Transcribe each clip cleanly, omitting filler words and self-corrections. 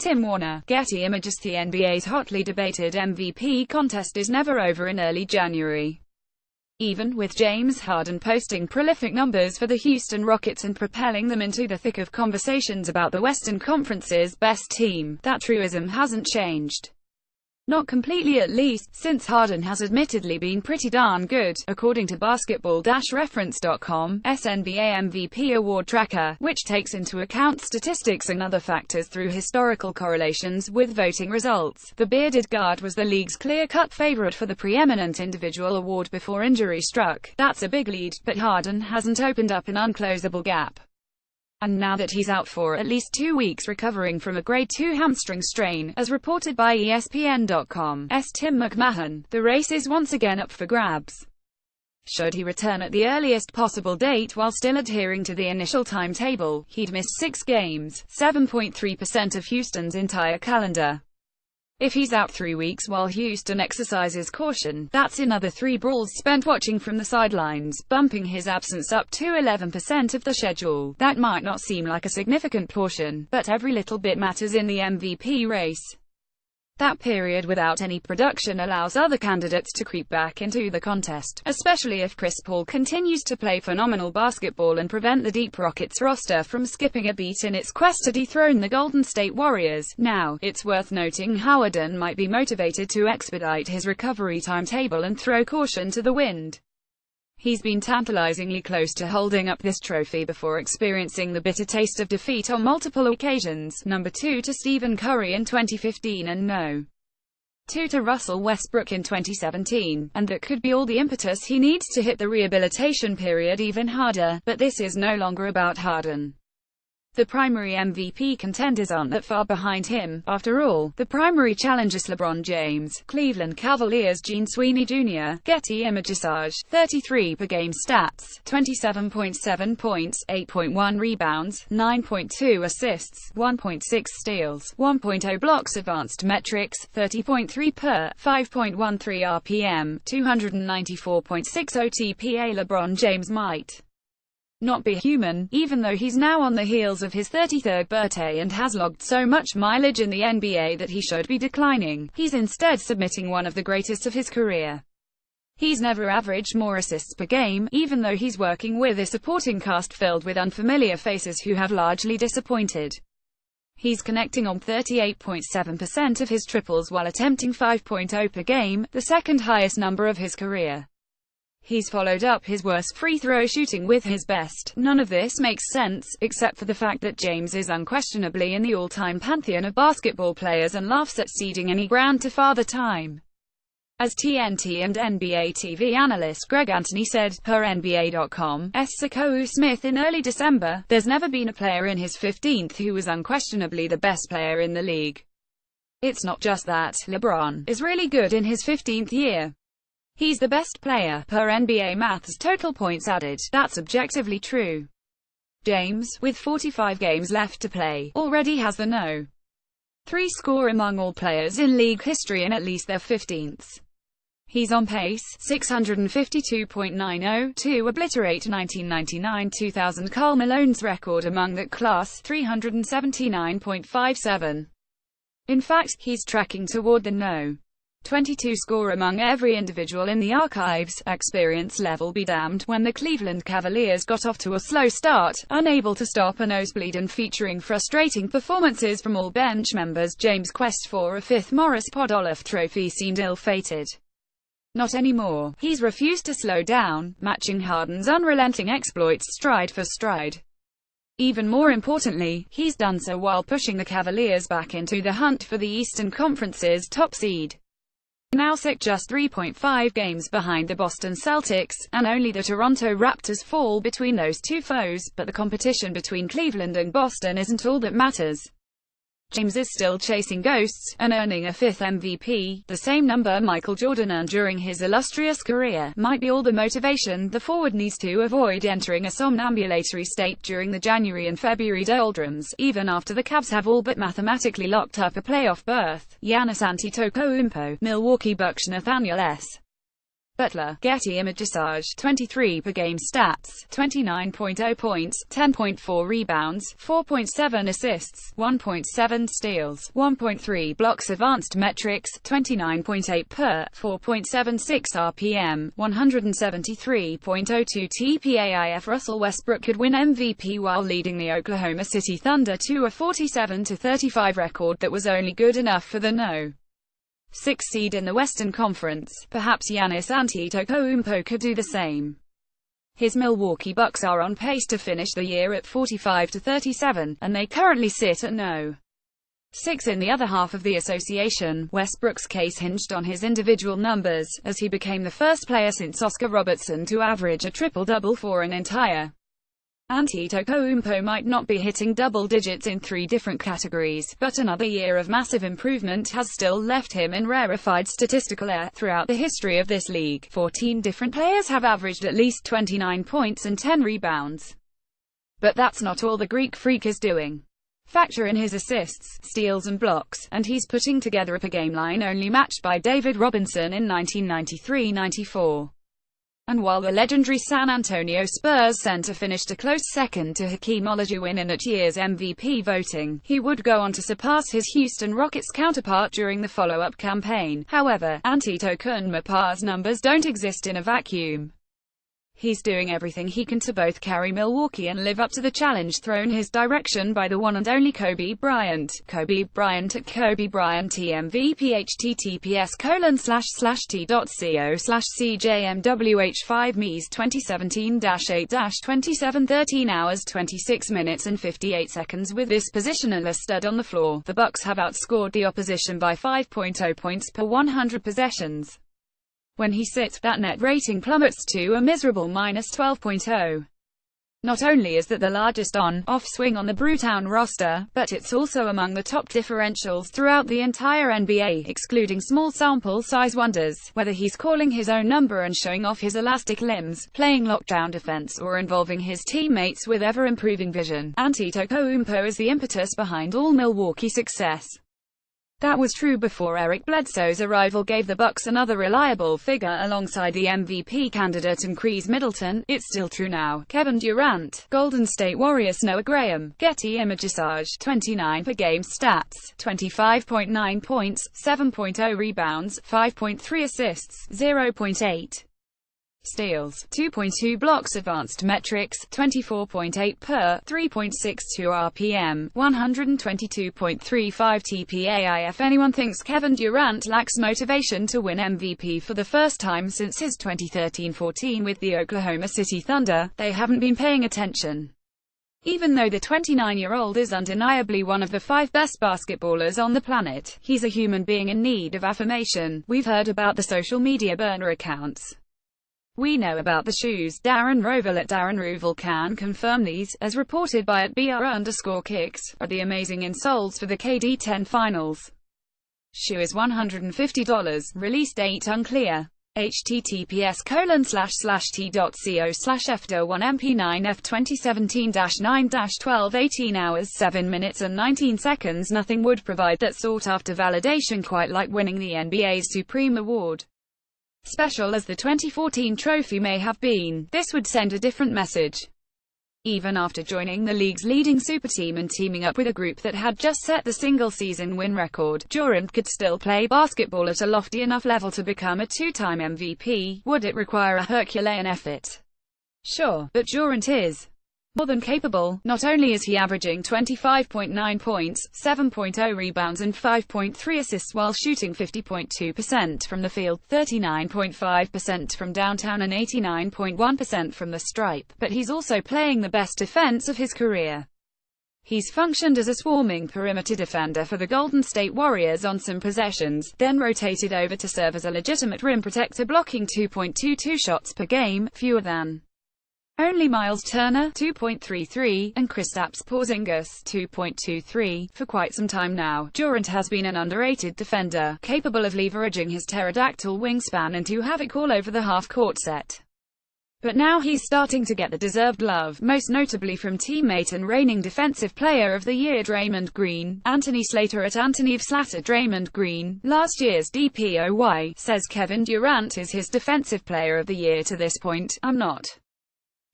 Tim Warner, Getty Images. The NBA's hotly debated MVP contest is never over in early January. Even with James Harden posting prolific numbers for the Houston Rockets and propelling them into the thick of conversations about the Western Conference's best team, that truism hasn't changed. Not completely, at least, since Harden has admittedly been pretty darn good, according to Basketball-Reference.com's NBA MVP award tracker, which takes into account statistics and other factors through historical correlations with voting results. The bearded guard was the league's clear-cut favorite for the preeminent individual award before injury struck. That's a big lead, but Harden hasn't opened up an unclosable gap. And now that he's out for at least 2 weeks recovering from a grade 2 hamstring strain, as reported by ESPN.com's Tim McMahon, the race is once again up for grabs. Should he return at the earliest possible date while still adhering to the initial timetable, he'd miss 6 games, 7.3% of Houston's entire calendar. If he's out 3 weeks while Houston exercises caution, that's another 3 brawls spent watching from the sidelines, bumping his absence up to 11% of the schedule. That might not seem like a significant portion, but every little bit matters in the MVP race. That period without any production allows other candidates to creep back into the contest, especially if Chris Paul continues to play phenomenal basketball and prevent the deep Rockets roster from skipping a beat in its quest to dethrone the Golden State Warriors. Now, it's worth noting Harden might be motivated to expedite his recovery timetable and throw caution to the wind. He's been tantalizingly close to holding up this trophy before experiencing the bitter taste of defeat on multiple occasions, number 2 to Stephen Curry in 2015 and no. 2 to Russell Westbrook in 2017, and that could be all the impetus he needs to hit the rehabilitation period even harder, but this is no longer about Harden. The primary MVP contenders aren't that far behind him. After all, the primary challengers LeBron James, Cleveland Cavaliers Gene Sweeney Jr., Getty Images 33 per game stats, 27.7 points, 8.1 rebounds, 9.2 assists, 1.6 steals, 1.0 blocks. Advanced metrics, 30.3 per, 5.13 RPM, 294.6 OTPA. LeBron James might not be human, even though he's now on the heels of his 33rd birthday and has logged so much mileage in the NBA that he should be declining. He's instead submitting one of the greatest of his career. He's never averaged more assists per game, even though he's working with a supporting cast filled with unfamiliar faces who have largely disappointed. He's connecting on 38.7% of his triples while attempting 5.0 per game, the second highest number of his career. He's followed up his worst free throw shooting with his best. None of this makes sense, except for the fact that James is unquestionably in the all-time pantheon of basketball players and laughs at ceding any ground to Father Time. As TNT and NBA TV analyst Greg Anthony said, per NBA.com's Sakou Smith in early December, there's never been a player in his 15th who was unquestionably the best player in the league. It's not just that, LeBron is really good in his 15th year. He's the best player, per NBA Math's total points added. That's objectively true. James, with 45 games left to play, already has the no. 3 score among all players in league history in at least their 15th. He's on pace, 652.90, to obliterate 1999-2000 Karl Malone's record among that class, 379.57. In fact, he's tracking toward the no. 22 score among every individual in the archives. Experience level be damned, when the Cleveland Cavaliers got off to a slow start, unable to stop a nosebleed and featuring frustrating performances from all bench members, James' quest for a 5th Morris Podoloff trophy seemed ill-fated. Not anymore. He's refused to slow down, matching Harden's unrelenting exploits stride for stride. Even more importantly, he's done so while pushing the Cavaliers back into the hunt for the Eastern Conference's top seed. Now sit just 3.5 games behind the Boston Celtics, and only the Toronto Raptors fall between those two foes, but the competition between Cleveland and Boston isn't all that matters. James is still chasing ghosts, and earning a 5th MVP, the same number Michael Jordan earned during his illustrious career, might be all the motivation the forward needs to avoid entering a somnambulatory state during the January and February doldrums, even after the Cavs have all but mathematically locked up a playoff berth. Giannis Antetokounmpo, Milwaukee Bucks. Nathaniel S. Butler, Getty Images, 23 per game stats, 29.0 points, 10.4 rebounds, 4.7 assists, 1.7 steals, 1.3 blocks. Advanced metrics, 29.8 per, 4.76 RPM, 173.02 TPAIF. Russell Westbrook could win MVP while leading the Oklahoma City Thunder to a 47-35 record that was only good enough for the No. 6 seed in the Western Conference. Perhaps Giannis Antetokounmpo could do the same. His Milwaukee Bucks are on pace to finish the year at 45-37, and they currently sit at No. 6 in the other half of the association. Westbrook's case hinged on his individual numbers, as he became the first player since Oscar Robertson to average a triple-double for an entire. Antetokounmpo might not be hitting double digits in 3 different categories, but another year of massive improvement has still left him in rarefied statistical air. Throughout the history of this league, 14 different players have averaged at least 29 points and 10 rebounds. But that's not all the Greek Freak is doing. Factor in his assists, steals and blocks, and he's putting together a per-game line only matched by David Robinson in 1993-94. And while the legendary San Antonio Spurs center finished a close second to Hakeem Olajuwon in that year's MVP voting, he would go on to surpass his Houston Rockets counterpart during the follow-up campaign. However, Antetokounmpo's numbers don't exist in a vacuum. He's doing everything he can to both carry Milwaukee and live up to the challenge thrown his direction by the one and only Kobe Bryant. Kobe Bryant at Kobe Bryant MVP. https://t.co/cjmwh5mies 2017-8-27 13 hours 26 minutes and 58 seconds. With this positionless stud on the floor, the Bucks have outscored the opposition by 5.0 points per 100 possessions. When he sits, that net rating plummets to a miserable -12.0. Not only is that the largest on-off swing on the Brewtown roster, but it's also among the top differentials throughout the entire NBA, excluding small sample size wonders. Whether he's calling his own number and showing off his elastic limbs, playing lockdown defense, or involving his teammates with ever-improving vision, Antetokounmpo is the impetus behind all Milwaukee success. That was true before Eric Bledsoe's arrival gave the Bucks another reliable figure alongside the MVP candidate and Chris Middleton. It's still true now. Kevin Durant, Golden State Warriors. Noah Graham, Getty Images, 29 per game stats, 25.9 points, 7.0 rebounds, 5.3 assists, 0.8 steals, 2.2 blocks. Advanced metrics, 24.8 per, 3.62 RPM, 122.35 TPAI. If anyone thinks Kevin Durant lacks motivation to win MVP for the first time since his 2013-14 with the Oklahoma City Thunder, they haven't been paying attention. Even though the 29-year-old is undeniably one of the 5 best basketballers on the planet, he's a human being in need of affirmation. We've heard about the social media burner accounts. We know about the shoes. Darren Rovell at Darren Rovell can confirm these, as reported by @BR_Kicks, are the amazing insoles for the KD 10 finals. Shoe is $150. Release date unclear. https://t.co/FDO1MP9F 2017-9-12 18 hours 7 minutes and 19 seconds. Nothing would provide that sought-after validation quite like winning the NBA's Supreme Award. Special as the 2014 trophy may have been, this would send a different message. Even after joining the league's leading superteam and teaming up with a group that had just set the single-season win record, Durant could still play basketball at a lofty enough level to become a 2-time MVP. Would it require a Herculean effort? Sure, but Durant is more than capable. Not only is he averaging 25.9 points, 7.0 rebounds and 5.3 assists while shooting 50.2% from the field, 39.5% from downtown and 89.1% from the stripe, but he's also playing the best defense of his career. He's functioned as a swarming perimeter defender for the Golden State Warriors on some possessions, then rotated over to serve as a legitimate rim protector, blocking 2.22 shots per game, fewer than only Miles Turner, 2.33, and Kristaps Porzingis, 2.23, for quite some time now. Durant has been an underrated defender, capable of leveraging his pterodactyl wingspan into havoc all over the half-court set. But now he's starting to get the deserved love, most notably from teammate and reigning Defensive Player of the Year Draymond Green. Anthony Slater at Anthony Slater Draymond Green, last year's DPOY, says Kevin Durant is his Defensive Player of the Year to this point. I'm not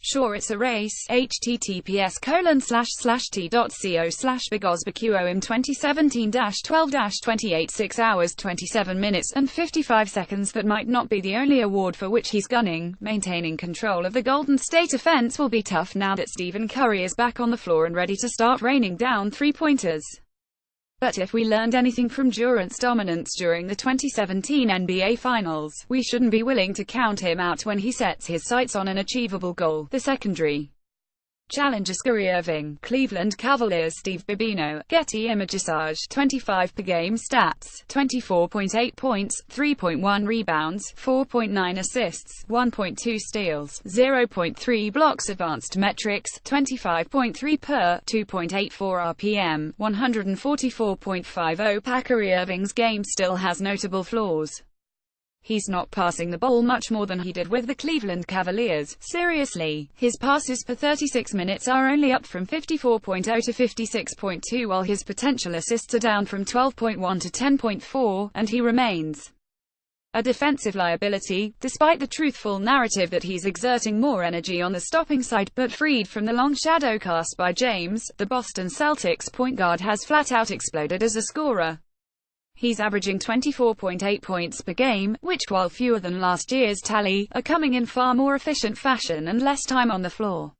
sure it's a race. https://t.co/bigosbqo 2017-12-28 6 hours 27 minutes and 55 seconds. That might not be the only award for which he's gunning. Maintaining control of the Golden State offense will be tough now that Stephen Curry is back on the floor and ready to start raining down three-pointers. But if we learned anything from Durant's dominance during the 2017 NBA Finals, we shouldn't be willing to count him out when he sets his sights on an achievable goal. The secondary challenger: Kyrie Irving, Cleveland Cavaliers. Steve Bibino, Getty Images. 25 per game stats: 24.8 points, 3.1 rebounds, 4.9 assists, 1.2 steals, 0.3 blocks. Advanced metrics: 25.3 per, 2.84 RPM, 144.50 Kyrie Irving's game still has notable flaws. He's not passing the ball much more than he did with the Cleveland Cavaliers. Seriously, his passes per 36 minutes are only up from 54.0 to 56.2, while his potential assists are down from 12.1 to 10.4, and he remains a defensive liability, despite the truthful narrative that he's exerting more energy on the stopping side. But freed from the long shadow cast by James, the Boston Celtics point guard has flat-out exploded as a scorer. He's averaging 24.8 points per game, which, while fewer than last year's tally, are coming in far more efficient fashion and less time on the floor.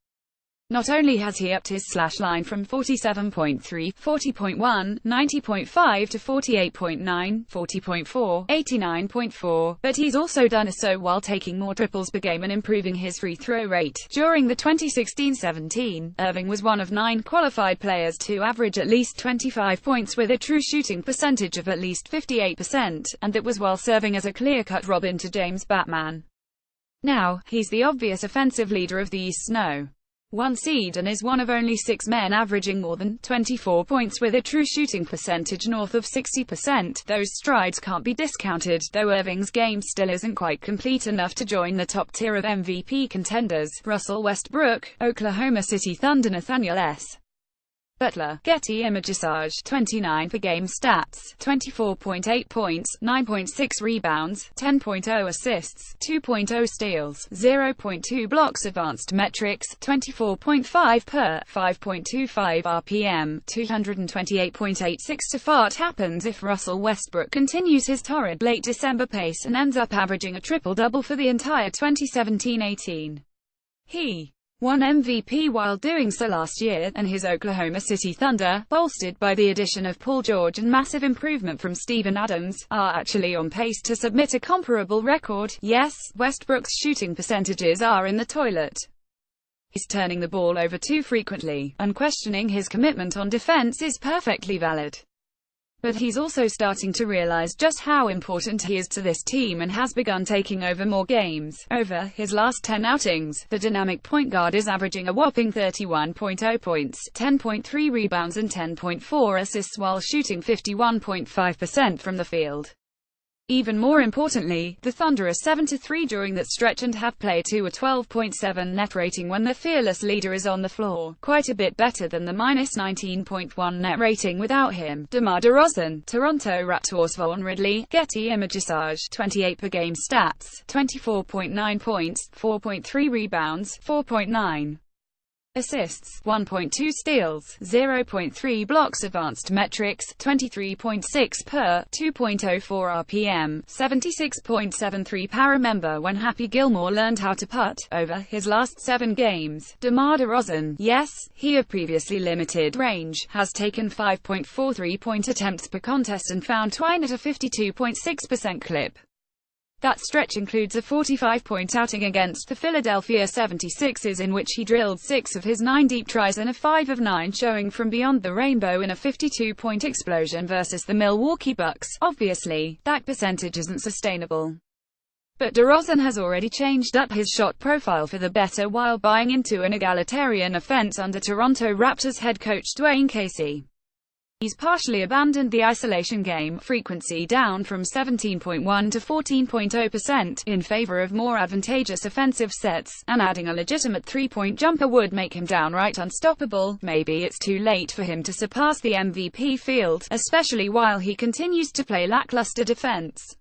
Not only has he upped his slash line from 47.3, 40.1, 90.5 to 48.9, 40.4, 89.4, but he's also done so while taking more triples per game and improving his free throw rate. During the 2016-17, Irving was one of 9 qualified players to average at least 25 points with a true shooting percentage of at least 58%, and that was while serving as a clear-cut Robin to James Batman. Now, he's the obvious offensive leader of the East's No. 1 seed and is one of only 6 men averaging more than 24 points with a true shooting percentage north of 60%. Those strides can't be discounted, though Irving's game still isn't quite complete enough to join the top tier of MVP contenders: Russell Westbrook, Oklahoma City Thunder; Nathaniel S. Butler, Getty Images. 29 per game stats: 24.8 points, 9.6 rebounds, 10.0 assists, 2.0 steals, 0.2 blocks. Advanced metrics: 24.5 per, 5.25 RPM, 228.86. What happens if Russell Westbrook continues his torrid late December pace and ends up averaging a triple-double for the entire 2017-18? He won MVP while doing so last year, and his Oklahoma City Thunder, bolstered by the addition of Paul George and massive improvement from Steven Adams, are actually on pace to submit a comparable record. Yes, Westbrook's shooting percentages are in the toilet. He's turning the ball over too frequently, and questioning his commitment on defense is perfectly valid. But he's also starting to realize just how important he is to this team and has begun taking over more games. Over his last 10 outings, the dynamic point guard is averaging a whopping 31.0 points, 10.3 rebounds and 10.4 assists while shooting 51.5% from the field. Even more importantly, the Thunder are 7-3 during that stretch and have played to a 12.7 net rating when the fearless leader is on the floor, quite a bit better than the -19.1 net rating without him. DeMar DeRozan, Toronto Raptors. Vaughn Ridley, Getty Images. 28 per game stats: 24.9 points, 4.3 rebounds, 4.9 assists, 1.2 steals, 0.3 blocks. Advanced metrics: 23.6 per, 2.04 RPM, 76.73 PAR. Remember when Happy Gilmore learned how to putt? Over his last 7 games, DeMar DeRozan, yes, he of previously limited range, has taken 5.4 three-point attempts per contest and found twine at a 52.6% clip. That stretch includes a 45-point outing against the Philadelphia 76ers in which he drilled 6 of his 9 deep tries and a 5 of 9 showing from beyond the rainbow in a 52-point explosion versus the Milwaukee Bucks. Obviously, that percentage isn't sustainable. But DeRozan has already changed up his shot profile for the better while buying into an egalitarian offense under Toronto Raptors head coach Dwayne Casey. He's partially abandoned the isolation game, frequency down from 17.1 to 14.0%, in favor of more advantageous offensive sets, and adding a legitimate three-point jumper would make him downright unstoppable. Maybe it's too late for him to surpass the MVP field, especially while he continues to play lackluster defense.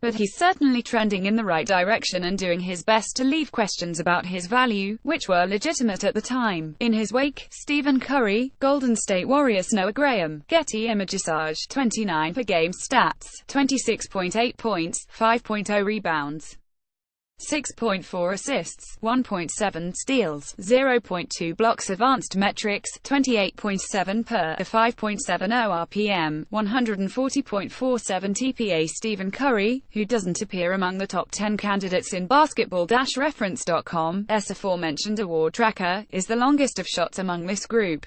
But he's certainly trending in the right direction and doing his best to leave questions about his value, which were legitimate at the time, in his wake. Stephen Curry, Golden State Warriors. Noah Graham, Getty Images. 29 per game stats, 26.8 points, 5.0 rebounds, 6.4 assists, 1.7 steals, 0.2 blocks. Advanced metrics, 28.7 per, 5.70 RPM, 140.47 TPA. Stephen Curry, who doesn't appear among the top 10 candidates in basketball-reference.com's aforementioned award tracker, is the longest of shots among this group.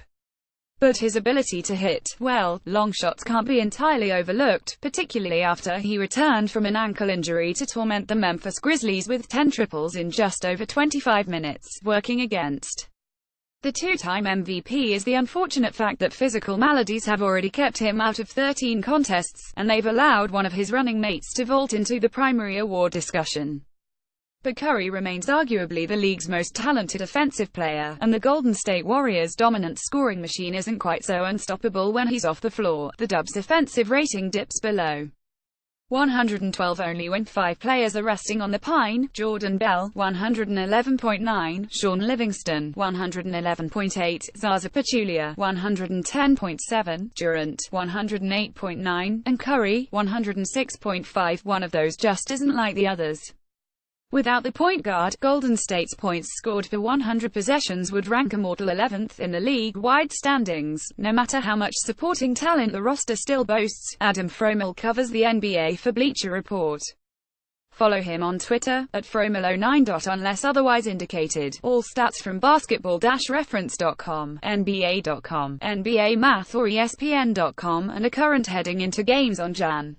But his ability to hit, well, long shots can't be entirely overlooked, particularly after he returned from an ankle injury to torment the Memphis Grizzlies with 10 triples in just over 25 minutes, working against the two-time MVP is the unfortunate fact that physical maladies have already kept him out of 13 contests, and they've allowed one of his running mates to vault into the primary award discussion. But Curry remains arguably the league's most talented offensive player, and the Golden State Warriors' dominant scoring machine isn't quite so unstoppable when he's off the floor. The Dubs' offensive rating dips below 112 only when 5 players are resting on the pine: Jordan Bell, 111.9, Sean Livingston, 111.8, Zaza Pachulia, 110.7, Durant, 108.9, and Curry, 106.5. One of those just isn't like the others. Without the point guard, Golden State's points scored per 100 possessions would rank a mortal 11th in the league-wide standings, no matter how much supporting talent the roster still boasts. Adam Fromel covers the NBA for Bleacher Report. Follow him on Twitter, @Fromel09. Unless otherwise indicated, all stats from basketball-reference.com, NBA.com, NBA Math or ESPN.com, and are current heading into games on Jan.